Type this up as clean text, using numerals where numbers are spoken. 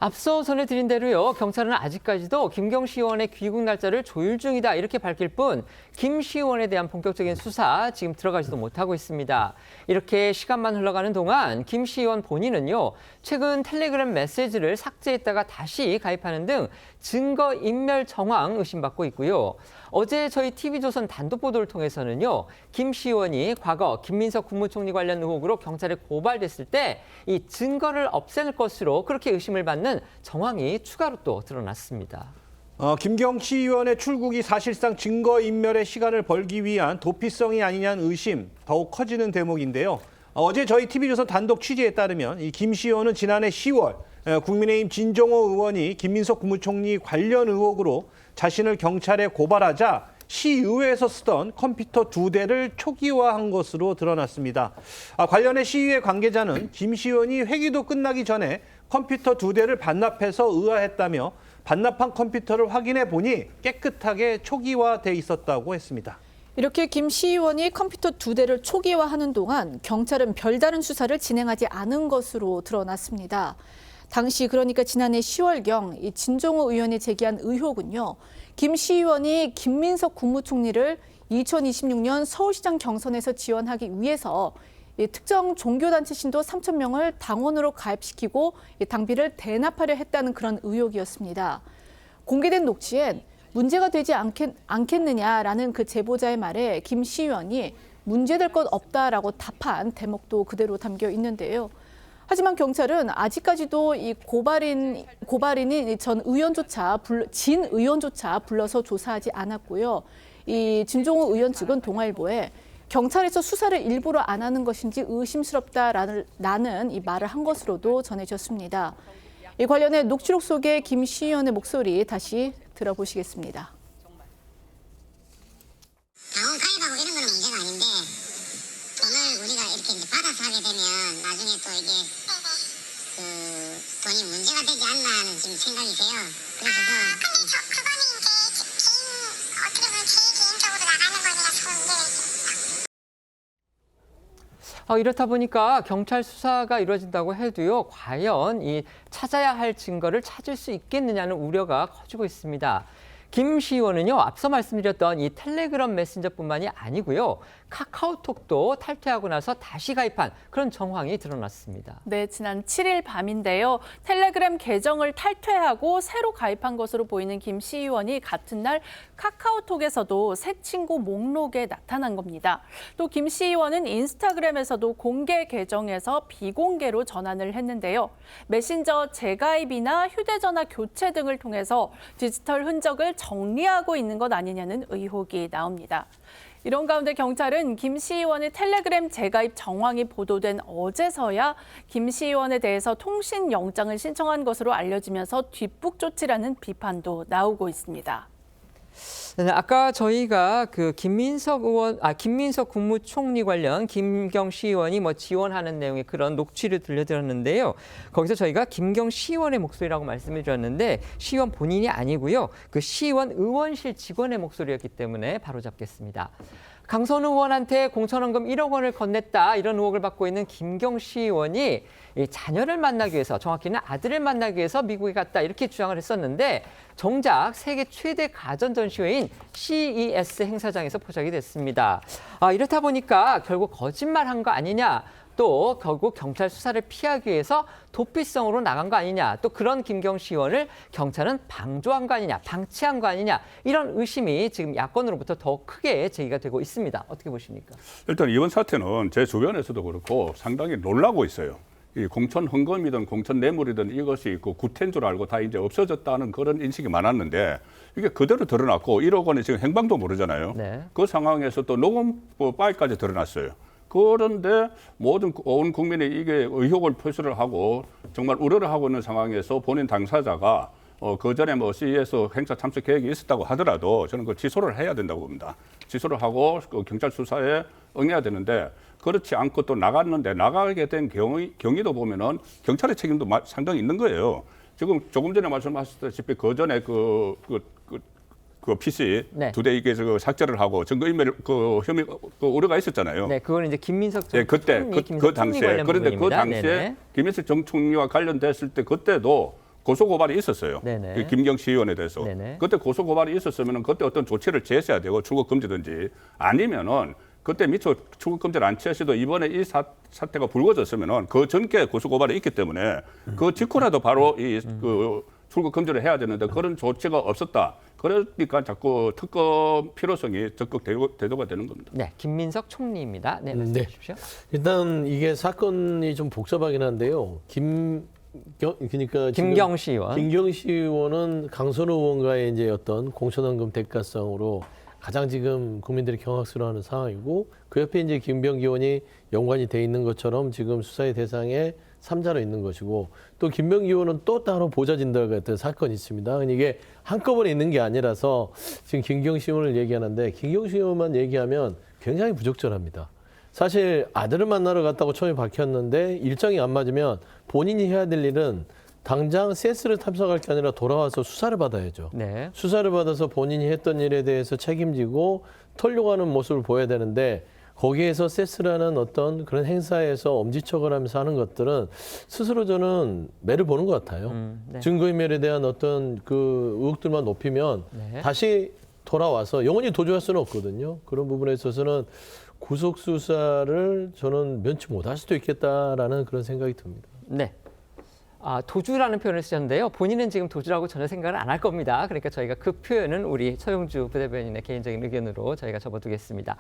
앞서 전해드린 대로요. 경찰은 아직까지도 김경시 의원의 귀국 날짜를 조율 중이다 이렇게 밝힐 뿐 김시 의원에 대한 본격적인 수사 지금 들어가지도 못하고 있습니다. 이렇게 시간만 흘러가는 동안 김시 의원 본인은요. 최근 텔레그램 메시지를 삭제했다가 다시 가입하는 등 증거인멸 정황 의심받고 있고요. 어제 저희 TV조선 단독 보도를 통해서는요. 김시 의원이 과거 김민석 국무총리 관련 의혹으로 경찰에 고발됐을 때 이 증거를 없앨 것으로 그렇게 의심을 받는 정황이 추가로 또 드러났습니다. 김경시 의원의 출국이 사실상 증거인멸의 시간을 벌기 위한 도피성이 아니냐는 의심 더욱 커지는 대목인데요. 어제 저희 TV조선 단독 취재에 따르면 이 김시 의원은 지난해 10월 국민의힘 진종호 의원이 김민석 국무총리 관련 의혹으로 자신을 경찰에 고발하자 시의회에서 쓰던 컴퓨터 2대를 초기화한 것으로 드러났습니다. 관련해 시의회 관계자는 김시 의원이 회기도 끝나기 전에 컴퓨터 2대를 반납해서 의아했다며 반납한 컴퓨터를 확인해 보니 깨끗하게 초기화돼 있었다고 했습니다. 이렇게 김 시의원이 컴퓨터 2대를 초기화하는 동안 경찰은 별다른 수사를 진행하지 않은 것으로 드러났습니다. 당시 그러니까 지난해 10월경 이 진종호 의원이 제기한 의혹은요. 김 시의원이 김민석 국무총리를 2026년 서울시장 경선에서 지원하기 위해서 특정 종교단체 신도 3천 명을 당원으로 가입시키고 당비를 대납하려 했다는 그런 의혹이었습니다. 공개된 녹취엔 문제가 되지 않겠느냐라는 그 제보자의 말에 김 시의원이 문제될 것 없다라고 답한 대목도 그대로 담겨 있는데요. 하지만 경찰은 아직까지도 이 고발인인 진 의원조차 불러서 조사하지 않았고요. 이 진종호 의원 측은 동아일보에 경찰에서 수사를 일부러 안 하는 것인지 의심스럽다라는 이 말을 한 것으로도 전해졌습니다. 이 관련해 녹취록 속의 김 시의원의 목소리 다시 들어보시겠습니다. 당원 가입하고 이런 거는 문제가 아닌데 돈을 우리가 이렇게 이제 받아서 하게 되면 나중에 또 이게 그 돈이 문제가 되지 않나 하는 지금 생각이세요. 그래서 근데 그거는 이제 어떻게 보면 제 개인적으로 나가는 거니까 문제가 있습니다. 이렇다 보니까 경찰 수사가 이루어진다고 해도요. 과연 이 찾아야 할 증거를 찾을 수 있겠느냐는 우려가 커지고 있습니다. 김 시의원은요. 앞서 말씀드렸던 이 텔레그램 메신저뿐만이 아니고요. 카카오톡도 탈퇴하고 나서 다시 가입한 그런 정황이 드러났습니다. 네, 지난 7일 밤인데요. 텔레그램 계정을 탈퇴하고 새로 가입한 것으로 보이는 김 시의원이 같은 날 카카오톡에서도 새 친구 목록에 나타난 겁니다. 또 김 시의원은 인스타그램에서도 공개 계정에서 비공개로 전환을 했는데요. 메신저 재가입이나 휴대전화 교체 등을 통해서 디지털 흔적을 정리하고 있는 것 아니냐는 의혹이 나옵니다. 이런 가운데 경찰은 김 시의원의 텔레그램 재가입 정황이 보도된 어제서야 김 시의원에 대해서 통신영장을 신청한 것으로 알려지면서 뒷북 조치라는 비판도 나오고 있습니다. 네, 아까 저희가 그 김민석 국무총리 관련 김경시 의원이 지원하는 내용의 그런 녹취를 들려드렸는데요. 거기서 저희가 김경시 의원의 목소리라고 말씀을 드렸는데 시의원 본인이 아니고요. 그 시의원 의원실 직원의 목소리였기 때문에 바로 잡겠습니다. 강선우 의원한테 공천원금 1억 원을 건넸다 이런 의혹을 받고 있는 김경시 의원이 이 자녀를 만나기 위해서 정확히는 아들을 만나기 위해서 미국에 갔다 이렇게 주장을 했었는데 정작 세계 최대 가전 전시회인 CES 행사장에서 포착이 됐습니다. 이렇다 보니까 결국 거짓말한 거 아니냐. 또 결국 경찰 수사를 피하기 위해서 도피성으로 나간 거 아니냐. 또 그런 김경시 의원을 경찰은 방조한 거 아니냐. 방치한 거 아니냐. 이런 의심이 지금 야권으로부터 더 크게 제기가 되고 있습니다. 어떻게 보십니까? 일단 이번 사태는 제 주변에서도 그렇고 상당히 놀라고 있어요. 이 공천 헌금이든 공천 뇌물이든 이것이 그 구태인 줄 알고 다 이제 없어졌다는 그런 인식이 많았는데 이게 그대로 드러났고 1억 원이 지금 행방도 모르잖아요. 네. 그 상황에서 또 녹음 파일까지 드러났어요. 그런데 온 국민이 이게 의혹을 표시를 하고 정말 우려를 하고 있는 상황에서 본인 당사자가 그 전에 CES 행사 참석 계획이 있었다고 하더라도 저는 그 취소를 해야 된다고 봅니다. 취소를 하고 그 경찰 수사에 응해야 되는데 그렇지 않고 또 나갔는데 나가게 된 경위도 보면은 경찰의 책임도 상당히 있는 거예요. 지금 조금 전에 말씀하셨다시피 그 전에 그 PC 네. 2대 이게 삭제를 하고 증거인멸 혐의 우려가 있었잖아요. 네, 그거는 이제 김민석 전 네, 그때 총리, 그 당시에 관련 그런데 그 부분입니다. 당시에 네네. 김민석 전 총리와 관련됐을 때 그때도 고소 고발이 있었어요. 네네. 그 김경시 의원에 대해서. 네네. 그때 고소 고발이 있었으면 그때 어떤 조치를 취했어야 되고 출국 금지든지 아니면은 그때 미처 출국 금지를 안 취했어도 이번에 이 사태가 불거졌으면은 그 전께 고소 고발이 있기 때문에 그 직후라도 바로 그 출국 금지를 해야 되는데 그런 조치가 없었다. 그러니까 자꾸 특검 필요성이 적극 대두가 되는 겁니다. 네, 김민석 총리입니다. 네, 말씀해 네. 주십시오. 일단 이게 사건이 좀 복잡하긴 한데요. 그러니까 김경시 의원. 김경시 의원은 강선우 의원과의 이제 어떤 공천원금 대가성으로 가장 지금 국민들이 경악스러워하는 상황이고 그 옆에 이제 김병기 의원이 연관이 돼 있는 것처럼 지금 수사의 대상에 3자로 있는 것이고 또 김병기 의원은 또 따로 보좌 진달과 같은 사건이 있습니다. 근데 이게 한꺼번에 있는 게 아니라서 지금 김경시 의원을 얘기하는데 김경시 의원만 얘기하면 굉장히 부적절합니다. 사실 아들을 만나러 갔다고 처음에 밝혔는데 일정이 안 맞으면 본인이 해야 될 일은 당장 세스를 탐색할 게 아니라 돌아와서 수사를 받아야죠. 네. 수사를 받아서 본인이 했던 일에 대해서 책임지고 털려고 하는 모습을 보여야 되는데 거기에서 세스라는 어떤 그런 행사에서 엄지척을 하면서 하는 것들은 스스로 저는 매를 보는 것 같아요. 네. 증거인멸에 대한 어떤 그 의혹들만 높이면 네. 다시 돌아와서 영원히 도주할 수는 없거든요. 그런 부분에 있어서는 구속 수사를 저는 면치 못할 수도 있겠다라는 그런 생각이 듭니다. 네. 도주라는 표현을 쓰셨는데요. 본인은 지금 도주라고 전혀 생각을 안 할 겁니다. 그러니까 저희가 그 표현은 우리 서영주 부대변인의 개인적인 의견으로 저희가 접어두겠습니다.